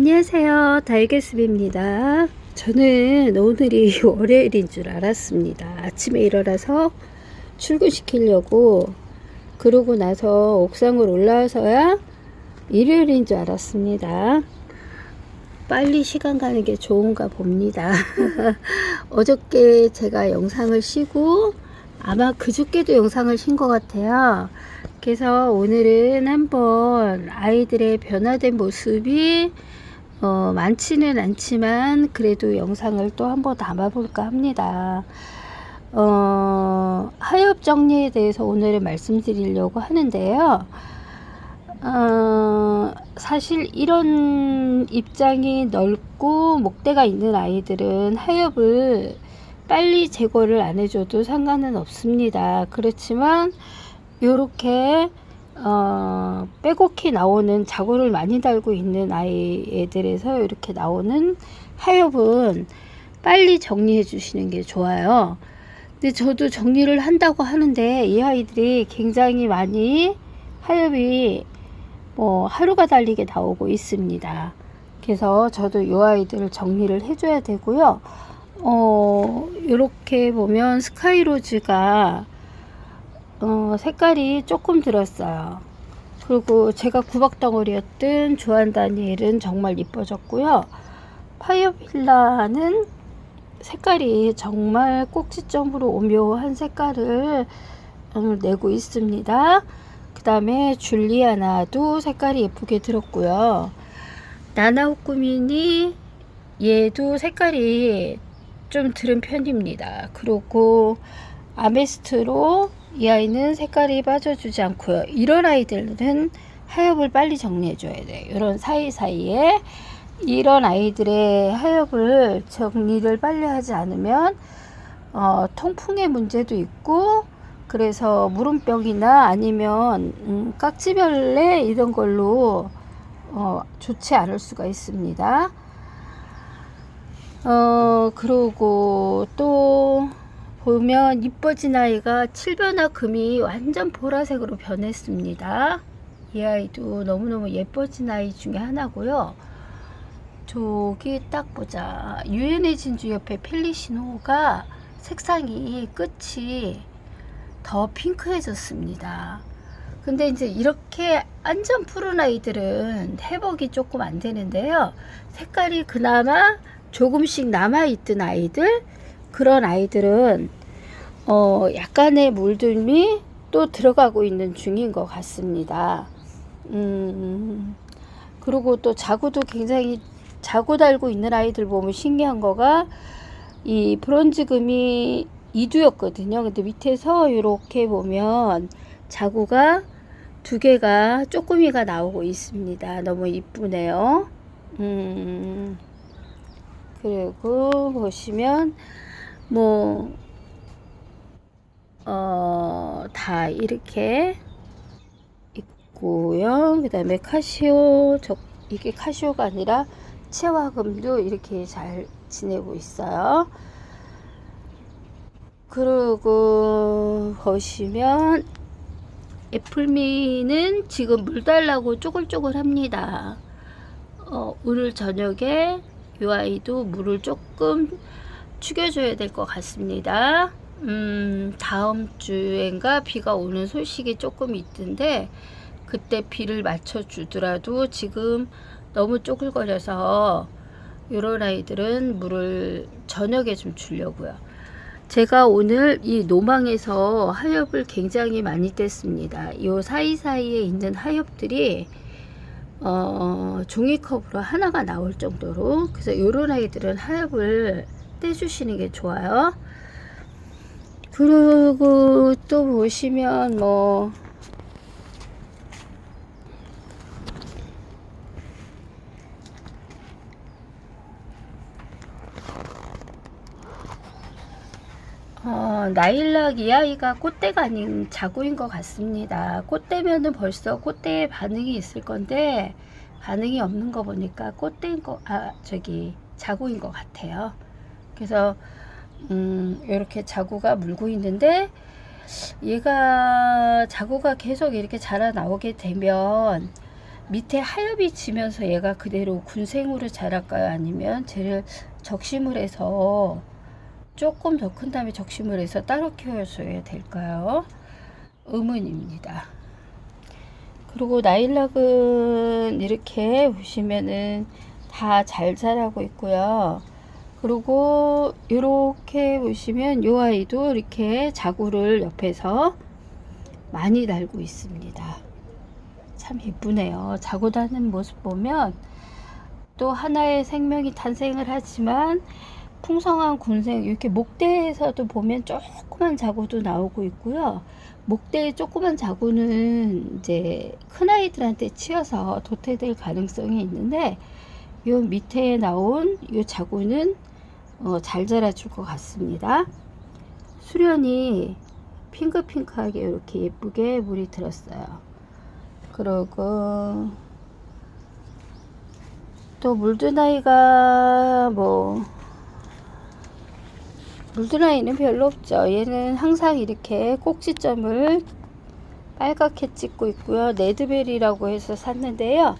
안녕하세요. 달걀숲입니다. 저는 오늘이 월요일인 줄 알았습니다. 아침에 일어나서 출근시키려고 그러고 나서 옥상으로 올라와서야 일요일인 줄 알았습니다. 빨리 시간 가는 게 좋은가 봅니다. 어저께 제가 영상을 쉬고 아마 그저께도 영상을 쉰 것 같아요. 그래서 오늘은 한번 아이들의 변화된 모습이 많지는 않지만 그래도 영상을 또 한번 담아볼까 합니다. 하엽 정리에 대해서 오늘은 말씀드리려고 하는데요. 사실 이런 입장이 넓고 목대가 있는 아이들은 하엽을 빨리 제거를 안 해줘도 상관은 없습니다. 그렇지만 요렇게 빼곡히 나오는 자고를 많이 달고 있는 애들에서 이렇게 나오는 하엽은 빨리 정리해 주시는 게 좋아요. 근데 저도 정리를 한다고 하는데 이 아이들이 굉장히 많이 하엽이 하루가 달리게 나오고 있습니다. 그래서 저도 이 아이들을 정리를 해줘야 되고요. 이렇게 보면 스카이로즈가 색깔이 조금 들었어요. 그리고 제가 구박덩어리였던 조한 다니엘은 정말 이뻐졌고요. 파이어빌라는 색깔이 정말 꼭지점으로 오묘한 색깔을 내고 있습니다. 그 다음에 줄리아나도 색깔이 예쁘게 들었고요. 나나호꾸민이 얘도 색깔이 좀 들은 편입니다. 그리고 아메스트로 이 아이는 색깔이 빠져주지 않고요. 이런 아이들은 하엽을 빨리 정리해 줘야 돼요. 이런 사이사이에 이런 아이들의 하엽을 정리를 빨리 하지 않으면 통풍의 문제도 있고, 그래서 무름병이나 아니면 깍지벌레 이런 걸로 좋지 않을 수가 있습니다. 그리고 또 보면 이뻐진 아이가 칠변화 금이 완전 보라색으로 변했습니다. 이 아이도 너무너무 예뻐진 아이 중에 하나고요. 저기 딱 보자. 유엔의 진주 옆에 펠리시노가 색상이 끝이 더 핑크해졌습니다. 근데 이제 이렇게 완전 푸른 아이들은 회복이 조금 안 되는데요. 색깔이 그나마 조금씩 남아있던 아이들, 그런 아이들은 약간의 물들미 또 들어가고 있는 중인 것 같습니다. 그리고 또 자구도 굉장히 자구 달고 있는 아이들 보면 신기한 거가 이 브론즈금이 2두였거든요. 근데 밑에서 이렇게 보면 자구가 2개가 쪼꾸미가 나오고 있습니다. 너무 이쁘네요. 그리고 보시면 다 이렇게 있고요. 그 다음에 카시오, 이게 카시오가 아니라 치와금도 이렇게 잘 지내고 있어요. 그리고 보시면 애플미는 지금 물 달라고 쪼글쪼글 합니다. 오늘 저녁에 이 아이도 물을 조금 죽여줘야 될 것 같습니다. 다음 주엔가 비가 오는 소식이 조금 있던데 그때 비를 맞춰 주더라도 지금 너무 쪼글거려서 이런 아이들은 물을 저녁에 좀 주려고요. 제가 오늘 이 노망에서 하엽을 굉장히 많이 뗐습니다. 이 사이사이에 있는 하엽들이 종이컵으로 하나가 나올 정도로, 그래서 이런 아이들은 하엽을 떼주시는 게 좋아요. 그리고 또 보시면 나일락 이 아이가 꽃대가 아닌 자구인 것 같습니다. 꽃대면은 벌써 꽃대에 반응이 있을 건데 반응이 없는 거 보니까 꽃대인 거, 자구인 것 같아요. 그래서 이렇게 자구가 물고 있는데 얘가 자구가 계속 이렇게 자라 나오게 되면 밑에 하엽이 지면서 얘가 그대로 군생으로 자랄까요? 아니면 쟤를 적심을 해서 조금 더 큰 다음에 적심을 해서 따로 키워줘야 될까요? 의문입니다. 그리고 나일락은 이렇게 보시면은 다 잘 자라고 있고요. 그리고 이렇게 보시면 이 아이도 이렇게 자구를 옆에서 많이 달고 있습니다. 참 예쁘네요. 자고 다는 모습 보면 또 하나의 생명이 탄생을 하지만 풍성한 군생, 이렇게 목대에서도 보면 조그만 자구도 나오고 있고요. 목대의 조그만 자구는 이제 큰 아이들한테 치여서 도태될 가능성이 있는데, 요 밑에 나온 요 자구는 잘 자라줄 것 같습니다. 수련이 핑크핑크하게 이렇게 예쁘게 물이 들었어요. 그리고 또 물든 아이가 물든 아이는 별로 없죠. 얘는 항상 이렇게 꼭지점을 빨갛게 찍고 있고요. 레드베리라고 해서 샀는데요.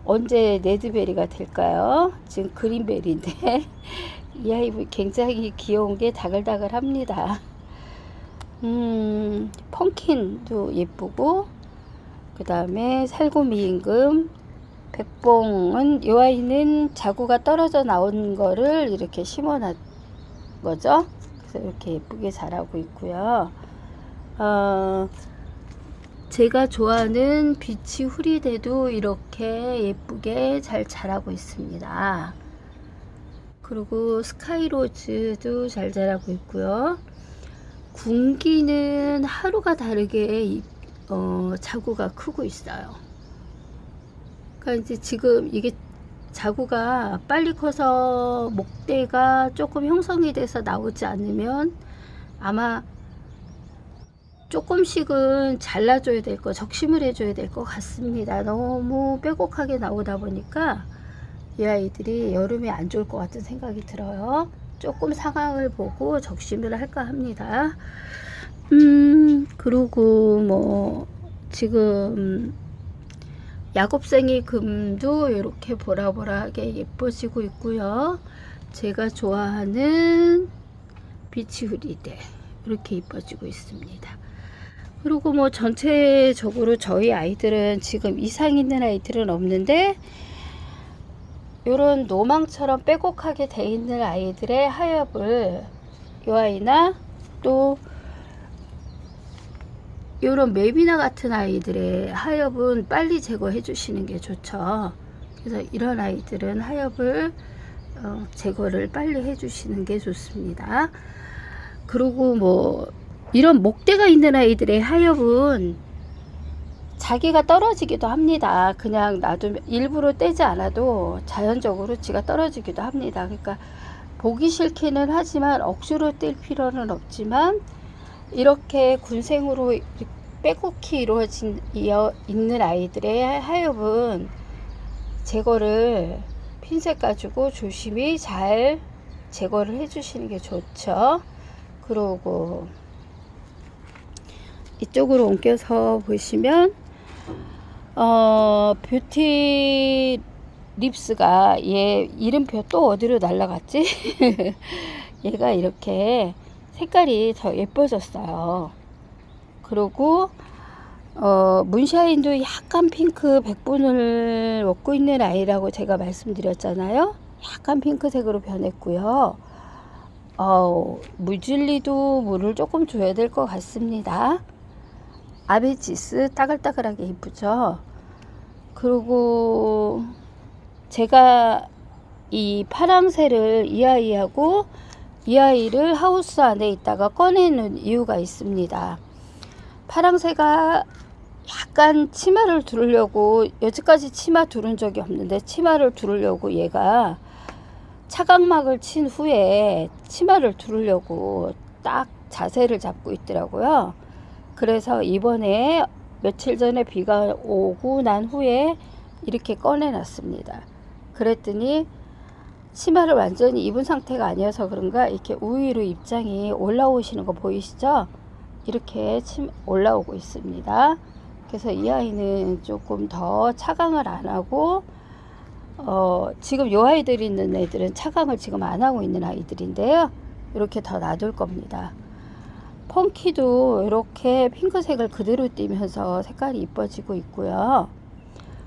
언제 레드베리가 될까요? 지금 그린베리인데 이 아이 굉장히 귀여운 게 다글다글 합니다. 펑킨도 예쁘고, 그 다음에 살구미 임금, 백봉은 이 아이는 자구가 떨어져 나온 거를 이렇게 심어놨 거죠. 그래서 이렇게 예쁘게 자라고 있고요. 제가 좋아하는 비치 후리대도 이렇게 예쁘게 잘 자라고 있습니다. 그리고 스카이로즈도 잘 자라고 있고요. 군기는 하루가 다르게 자구가 크고 있어요. 그러니까 이제 지금 이게 자구가 빨리 커서 목대가 조금 형성이 돼서 나오지 않으면 아마 조금씩은 잘라줘야 될 거, 적심을 해줘야 될 것 같습니다. 너무 빼곡하게 나오다 보니까 이 아이들이 여름에 안 좋을 것 같은 생각이 들어요. 조금 상황을 보고 적심을 할까 합니다. 그리고 지금 야곱생이 금도 이렇게 보라보라하게 예뻐지고 있고요. 제가 좋아하는 비치 후리대 이렇게 예뻐지고 있습니다. 그리고 전체적으로 저희 아이들은 지금 이상 있는 아이들은 없는데, 요런 노망처럼 빼곡하게 돼 있는 아이들의 하엽을 이 아이나 또 요런 맵이나 같은 아이들의 하엽은 빨리 제거해 주시는 게 좋죠. 그래서 이런 아이들은 하엽을 제거를 빨리 해 주시는 게 좋습니다. 그리고 이런 목대가 있는 아이들의 하엽은 자기가 떨어지기도 합니다. 그냥 놔두면 일부러 떼지 않아도 자연적으로 지가 떨어지기도 합니다. 그러니까 보기 싫기는 하지만 억지로 뗄 필요는 없지만, 이렇게 군생으로 빼곡히 이루어진 있는 아이들의 하엽은 제거를 핀셋 가지고 조심히 잘 제거를 해 주시는 게 좋죠. 그리고 이쪽으로 옮겨서 보시면 뷰티 립스가 얘 이름표 또 어디로 날라갔지? 얘가 이렇게 색깔이 더 예뻐졌어요. 그리고 문샤인도 약간 핑크 백분을 먹고 있는 아이라고 제가 말씀드렸잖아요. 약간 핑크색으로 변했고요. 무질리도 물을 조금 줘야 될 것 같습니다. 아베지스 따글따글하게 이쁘죠. 그리고 제가 이 파랑새를 이 아이하고 이 아이를 하우스 안에 있다가 꺼내는 이유가 있습니다. 파랑새가 약간 치마를 두르려고, 여지까지 치마 두른 적이 없는데 치마를 두르려고 얘가 차각막을 친 후에 치마를 두르려고 딱 자세를 잡고 있더라고요. 그래서 이번에 며칠 전에 비가 오고 난 후에 이렇게 꺼내놨습니다. 그랬더니 치마를 완전히 입은 상태가 아니어서 그런가 이렇게 우위로 입장이 올라오시는 거 보이시죠? 이렇게 올라오고 있습니다. 그래서 이 아이는 조금 더 차강을 안 하고 지금 요 아이들이 있는 애들은 차강을 지금 안 하고 있는 아이들인데요. 이렇게 더 놔둘 겁니다. 펑키도 이렇게 핑크색을 그대로 띄면서 색깔이 이뻐지고 있고요.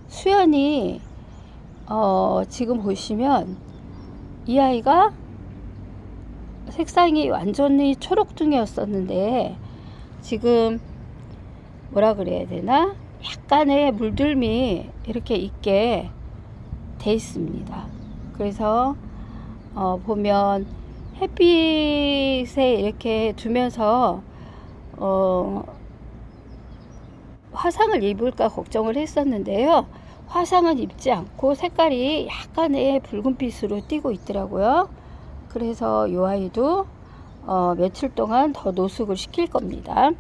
수연이 지금 보시면 이 아이가 색상이 완전히 초록둥이였었는데 지금 뭐라 그래야 되나, 약간의 물들미 이렇게 있게 돼 있습니다. 그래서 보면 햇빛에 이렇게 두면서 화상을 입을까 걱정을 했었는데요. 화상은 입지 않고 색깔이 약간의 붉은빛으로 띄고 있더라고요. 그래서 이 아이도 며칠 동안 더 노숙을 시킬 겁니다.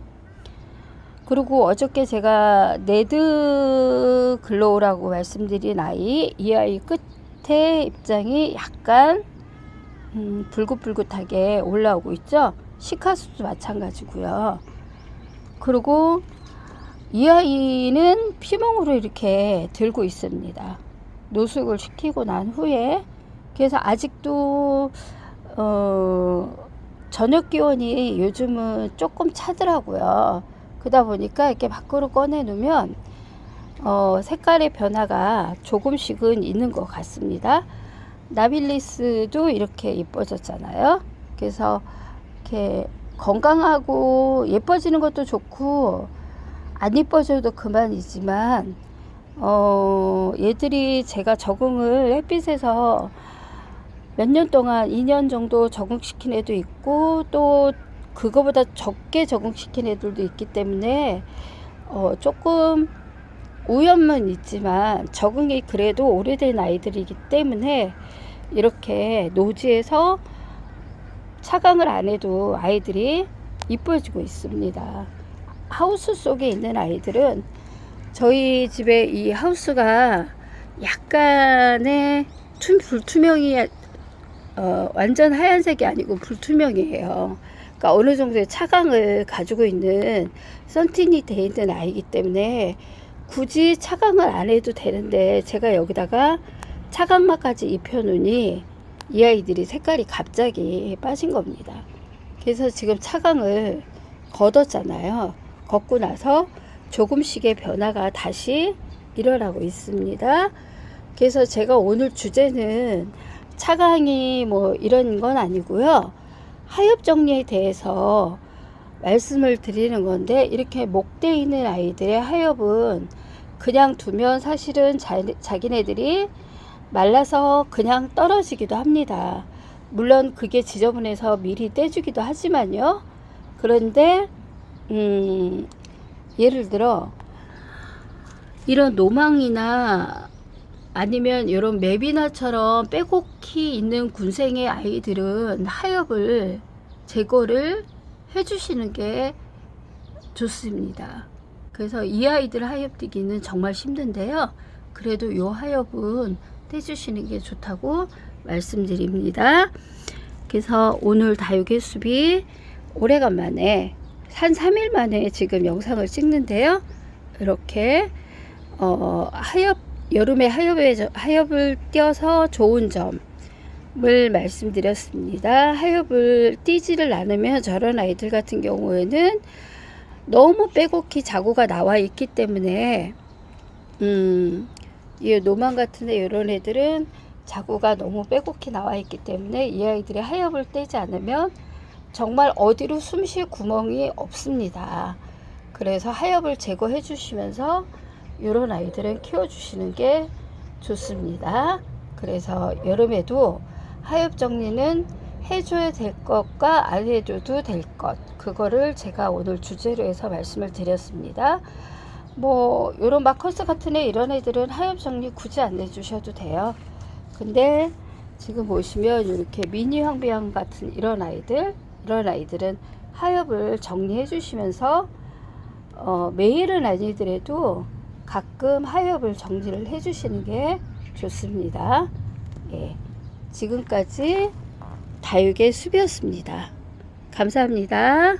그리고 어저께 제가 네드 글로우라고 말씀드린 아이, 이 아이 끝에 입장이 약간 붉긋붉긋하게 올라오고 있죠. 시카수도 마찬가지고요. 그리고 이 아이는 피멍으로 이렇게 들고 있습니다. 노숙을 시키고 난 후에. 그래서 아직도 저녁 기온이 요즘은 조금 차더라고요. 그러다 보니까 이렇게 밖으로 꺼내 놓으면 색깔의 변화가 조금씩은 있는 것 같습니다. 나빌리스도 이렇게 예뻐졌잖아요. 그래서 이렇게 건강하고 예뻐지는 것도 좋고 안 예뻐져도 그만이지만 얘들이 제가 적응을 햇빛에서 몇 년 동안 2년 정도 적응시킨 애도 있고 또 그거보다 적게 적응시킨 애들도 있기 때문에 조금 오염은 있지만 적응이 그래도 오래된 아이들이기 때문에 이렇게 노지에서 차강을 안 해도 아이들이 이뻐지고 있습니다. 하우스 속에 있는 아이들은, 저희 집에 이 하우스가 약간의 불투명이 완전 하얀색이 아니고 불투명이에요. 그러니까 어느 정도의 차광을 가지고 있는 썬틴이 되어 있는 아이이기 때문에 굳이 차광을 안 해도 되는데 제가 여기다가 차광막까지 입혀 놓으니 이 아이들이 색깔이 갑자기 빠진 겁니다. 그래서 지금 차광을 걷었잖아요. 걷고 나서 조금씩의 변화가 다시 일어나고 있습니다. 그래서 제가 오늘 주제는 차광이 뭐 이런 건 아니고요. 하엽 정리에 대해서 말씀을 드리는 건데, 이렇게 목대에 있는 아이들의 하엽은 그냥 두면 사실은 자기네들이 말라서 그냥 떨어지기도 합니다. 물론 그게 지저분해서 미리 떼주기도 하지만요. 그런데 예를 들어 이런 노망이나 아니면 이런 맵이나처럼 빼곡히 있는 군생의 아이들은 하엽을 제거를 해주시는 게 좋습니다. 그래서 이 아이들 하엽 띄기는 정말 힘든데요. 그래도 이 하엽은 떼주시는 게 좋다고 말씀드립니다. 그래서 오늘 다육의 숲이 오래간만에 한 3일 만에 지금 영상을 찍는데요. 이렇게 여름에 하엽을 띄어서 좋은 점을 말씀드렸습니다. 하엽을 띄지를 않으면 저런 아이들 같은 경우에는 너무 빼곡히 자구가 나와 있기 때문에 이 노만 같은 애 이런 애들은 자구가 너무 빼곡히 나와 있기 때문에 이 아이들이 하엽을 떼지 않으면 정말 어디로 숨 쉴 구멍이 없습니다. 그래서 하엽을 제거해 주시면서 이런 아이들은 키워주시는 게 좋습니다. 그래서 여름에도 하엽 정리는 해줘야 될 것과 안 해줘도 될 것, 그거를 제가 오늘 주제로 해서 말씀을 드렸습니다. 뭐 이런 마커스 같은 애 이런 애들은 하엽 정리 굳이 안 해주셔도 돼요. 근데 지금 보시면 이렇게 미니 황비양 같은 이런 아이들은 하엽을 정리해 주시면서 매일은 아니더라도 가끔 하엽을 정리를 해 주시는 게 좋습니다. 예, 지금까지 다육의 숲이었습니다. 감사합니다.